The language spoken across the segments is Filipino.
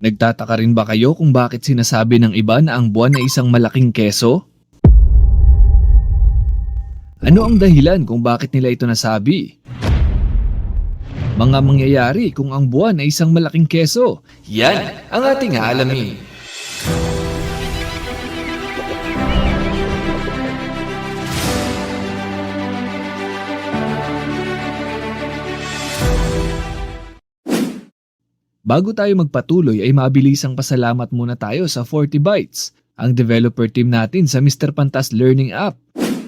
Nagtataka rin ba kayo kung bakit sinasabi ng iba na ang buwan ay isang malaking keso? Ano ang dahilan kung bakit nila ito nasabi? Mga mangyayari kung ang buwan ay isang malaking keso. Yan ang ating aalamin. Bago tayo magpatuloy ay mabilisang pasalamat muna tayo sa 40 Bytes, ang developer team natin sa Mr. Pantas Learning App.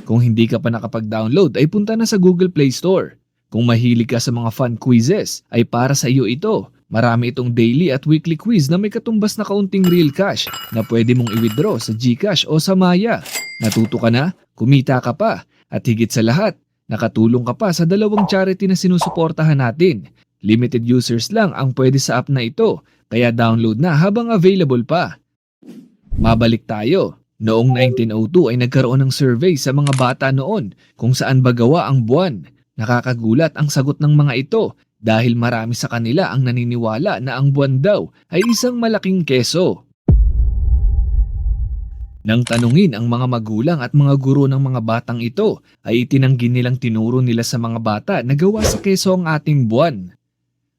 Kung hindi ka pa nakapag-download ay punta na sa Google Play Store. Kung mahilig ka sa mga fun quizzes ay para sa iyo ito. Marami itong daily at weekly quiz na may katumbas na kaunting real cash na pwede mong i-withdraw sa GCash o sa Maya. Natuto ka na, kumita ka pa, at higit sa lahat, nakatulong ka pa sa dalawang charity na sinusuportahan natin. Limited users lang ang pwede sa app na ito, kaya download na habang available pa. Mabalik tayo. Noong 1902 ay nagkaroon ng survey sa mga bata noon kung saan ba gawa ang buwan. Nakakagulat ang sagot ng mga ito dahil marami sa kanila ang naniniwala na ang buwan daw ay isang malaking keso. Nang tanungin ang mga magulang at mga guro ng mga batang ito ay itinanggi nilang tinuro nila sa mga bata na gawa sa keso ang ating buwan.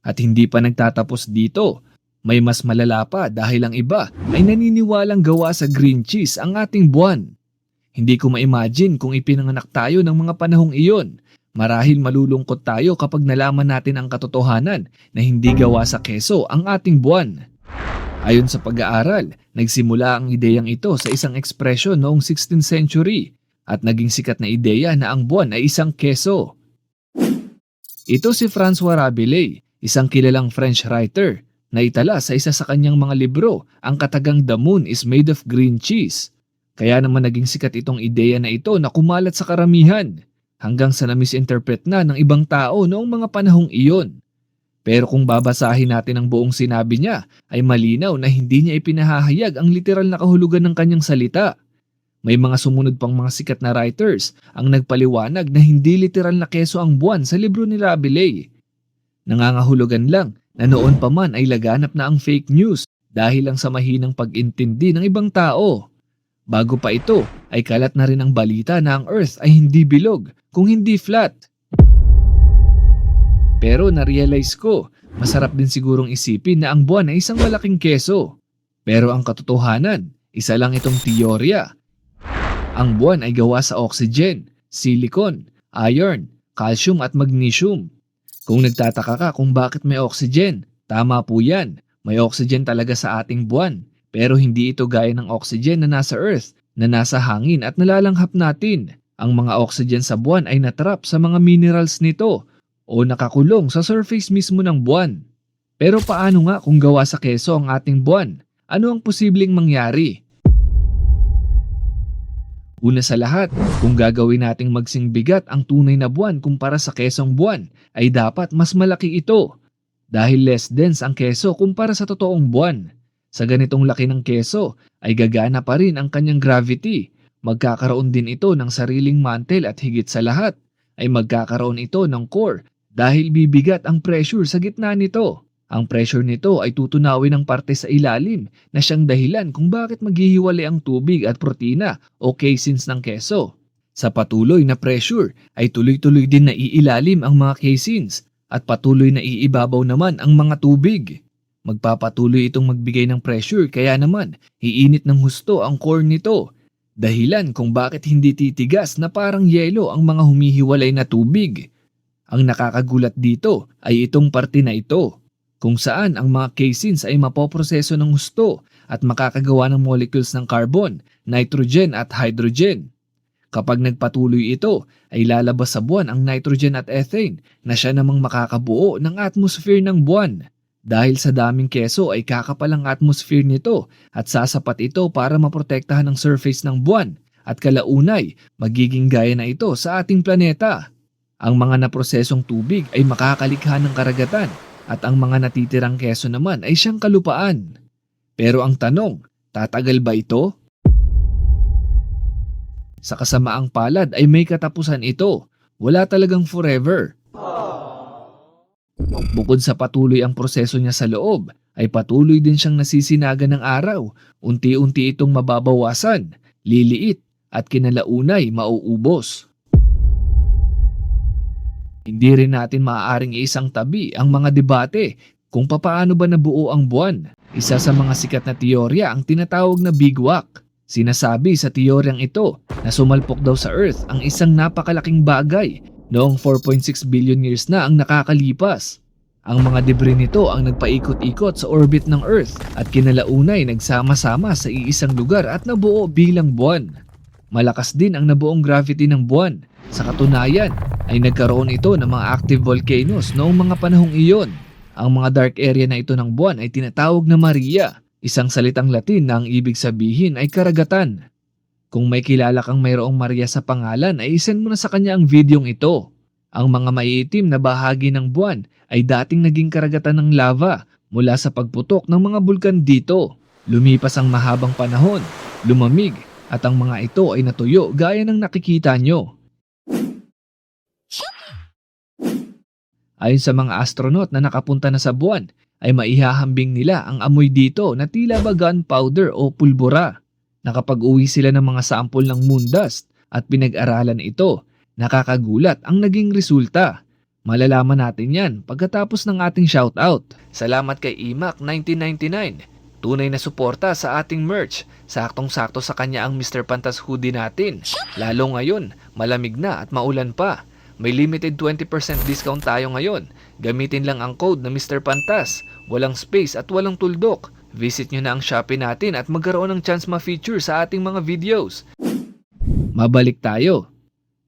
At hindi pa nagtatapos dito, may mas malala pa dahil ang iba ay naniniwalang gawa sa green cheese ang ating buwan. Hindi ko ma-imagine kung ipinanganak tayo ng mga panahong iyon. Marahil malulungkot tayo kapag nalaman natin ang katotohanan na hindi gawa sa keso ang ating buwan. Ayon sa pag-aaral, nagsimula ang ideyang ito sa isang ekspresyon noong 16th century at naging sikat na ideya na ang buwan ay isang keso. Ito si François Rabelais, isang kilalang French writer na itala sa isa sa kanyang mga libro ang katagang The Moon is Made of Green Cheese. Kaya naman naging sikat itong ideya na ito na kumalat sa karamihan hanggang sa na-misinterpret na ng ibang tao noong mga panahong iyon. Pero kung babasahin natin ang buong sinabi niya ay malinaw na hindi niya ipinahahayag ang literal na kahulugan ng kanyang salita. May mga sumunod pang mga sikat na writers ang nagpaliwanag na hindi literal na keso ang buwan sa libro ni Rabelais. Nangangahulugan lang na noon pa man ay laganap na ang fake news dahil lang sa mahinang pag-intindi ng ibang tao. Bago pa ito ay kalat na rin ang balita na ang Earth ay hindi bilog kung hindi flat. Pero na-realize ko, masarap din sigurong isipin na ang buwan ay isang malaking keso. Pero ang katotohanan, isa lang itong teorya. Ang buwan ay gawa sa oxygen, silicon, iron, calcium at magnesium. Kung nagtataka ka kung bakit may oxygen, tama po yan. May oxygen talaga sa ating buwan. Pero hindi ito gaya ng oxygen na nasa Earth, na nasa hangin at nalalanghap natin. Ang mga oxygen sa buwan ay natrap sa mga minerals nito o nakakulong sa surface mismo ng buwan. Pero paano nga kung gawa sa keso ang ating buwan? Ano ang posibleng mangyari? Una sa lahat, kung gagawin nating magsing bigat ang tunay na buwan kumpara sa kesong buwan, ay dapat mas malaki ito. Dahil less dense ang keso kumpara sa totoong buwan. Sa ganitong laki ng keso, ay gagana pa rin ang kanyang gravity. Magkakaroon din ito ng sariling mantle at higit sa lahat, ay magkakaroon ito ng core dahil bibigat ang pressure sa gitna nito. Ang pressure nito ay tutunawin ng parte sa ilalim na siyang dahilan kung bakit maghihiwalay ang tubig at protina o caseins ng keso. Sa patuloy na pressure ay tuloy-tuloy din na iilalim ang mga caseins at patuloy na iibabaw naman ang mga tubig. Magpapatuloy itong magbigay ng pressure kaya naman iinit ng husto ang core nito. Dahilan kung bakit hindi titigas na parang yelo ang mga humihiwalay na tubig. Ang nakakagulat dito ay itong parte na ito, kung saan ang mga caseins ay mapoproseso ng husto at makakagawa ng molecules ng carbon, nitrogen at hydrogen. Kapag nagpatuloy ito, ay lalabas sa buwan ang nitrogen at ethane na siya namang makakabuo ng atmosphere ng buwan. Dahil sa daming keso ay kakapal ang atmosphere nito at sasapat ito para maprotektahan ang surface ng buwan at kalaunay magiging gaya na ito sa ating planeta. Ang mga naprosesong tubig ay makakalikha ng karagatan at ang mga natitirang keso naman ay siyang kalupaan. Pero ang tanong, tatagal ba ito? Sa kasamaang palad ay may katapusan ito. Wala talagang forever. Bukod sa patuloy ang proseso niya sa loob, ay patuloy din siyang nasisinaga ng araw. Unti-unti itong mababawasan, liliit at kinalaunay mauubos. Hindi rin natin maaaring isang tabi ang mga debate kung papaano ba nabuo ang buwan. Isa sa mga sikat na teorya ang tinatawag na Big Wack. Sinasabi sa teoryang ito na sumalpok daw sa Earth ang isang napakalaking bagay noong 4.6 billion years na ang nakakalipas. Ang mga debris nito ang nagpaikot-ikot sa orbit ng Earth at kinalaunay nagsama-sama sa iisang lugar at nabuo bilang buwan. Malakas din ang nabuong gravity ng buwan. Sa katunayan ay nagkaroon ito ng mga active volcanoes noong mga panahong iyon. Ang mga dark area na ito ng buwan ay tinatawag na Maria, isang salitang Latin na ang ibig sabihin ay karagatan. Kung may kilala kang mayroong Maria sa pangalan ay isend mo na sa kanya ang videong ito. Ang mga maiitim na bahagi ng buwan ay dating naging karagatan ng lava mula sa pagputok ng mga bulkan dito. Lumipas ang mahabang panahon, lumamig at ang mga ito ay natuyo gaya ng nakikita nyo. Ayon sa mga astronaut na nakapunta na sa buwan, ay maihahambing nila ang amoy dito na tila ba gunpowder o pulbura. Nakapag-uwi sila ng mga sampol ng moon dust at pinag-aralan ito. Nakakagulat ang naging resulta. Malalaman natin yan pagkatapos ng ating shoutout. Salamat kay Imac1999. Tunay na suporta sa ating merch. Saktong-sakto sa kanya ang Mr. Pantas hoodie natin. Lalo ngayon, malamig na at maulan pa. May limited 20% discount tayo ngayon. Gamitin lang ang code na Mr. Pantas. Walang space at walang tuldok. Visit nyo na ang Shopee natin at magkaroon ng chance ma-feature sa ating mga videos. Mabalik tayo.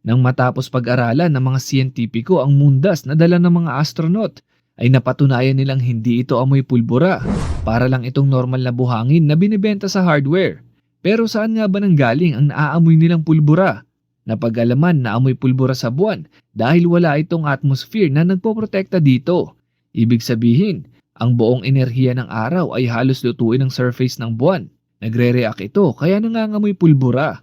Nang matapos pag-aralan ng mga siyentipiko ang moon dust na dala ng mga astronaut, ay napatunayan nilang hindi ito amoy pulbura. Para lang itong normal na buhangin na binibenta sa hardware. Pero saan nga ba nanggaling ang naaamoy nilang pulbura? Napag-alaman na amoy pulbura sa buwan dahil wala itong atmosphere na nagpoprotekta dito. Ibig sabihin, ang buong enerhiya ng araw ay halos lutuin ng surface ng buwan. Nagre-react ito kaya nangangamoy pulbura.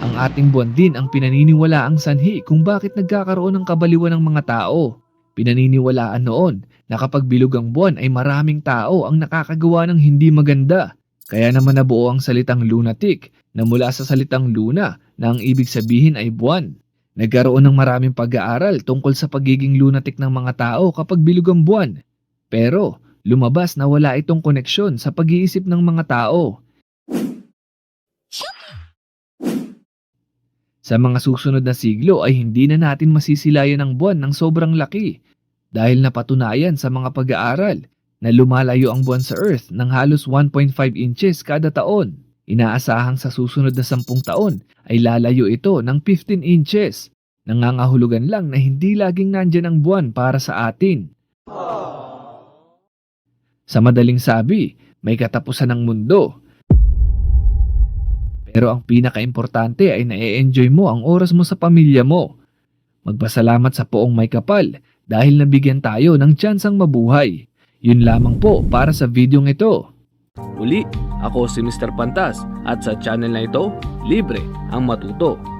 Ang ating buwan din ang pinaniniwalaang sanhi kung bakit nagkakaroon ng kabaliwan ng mga tao. Pinaniniwalaan noon na kapag bilog ang buwan ay maraming tao ang nakakagawa ng hindi maganda. Kaya naman nabuo ang salitang lunatic na mula sa salitang luna na ang ibig sabihin ay buwan. Nagkaroon ng maraming pag-aaral tungkol sa pagiging lunatic ng mga tao kapag bilog ang buwan. Pero lumabas na wala itong koneksyon sa pag-iisip ng mga tao. Sa mga susunod na siglo ay hindi na natin masisilayan ang buwan ng sobrang laki dahil napatunayan sa mga pag-aaral na lumalayo ang buwan sa Earth ng halos 1.5 inches kada taon. Inaasahang sa susunod na 10 taon ay lalayo ito ng 15 inches. Nangangahulugan lang na hindi laging nandyan ang buwan para sa atin. Sa madaling sabi, may katapusan ng mundo. Pero ang pinaka-importante ay na-enjoy mo ang oras mo sa pamilya mo. Magpasalamat sa Poong May Kapal dahil nabigyan tayo ng tsansang mabuhay. Yun lamang po para sa videong ito. Muli, ako si Mr. Pantas at sa channel na ito, libre ang matuto.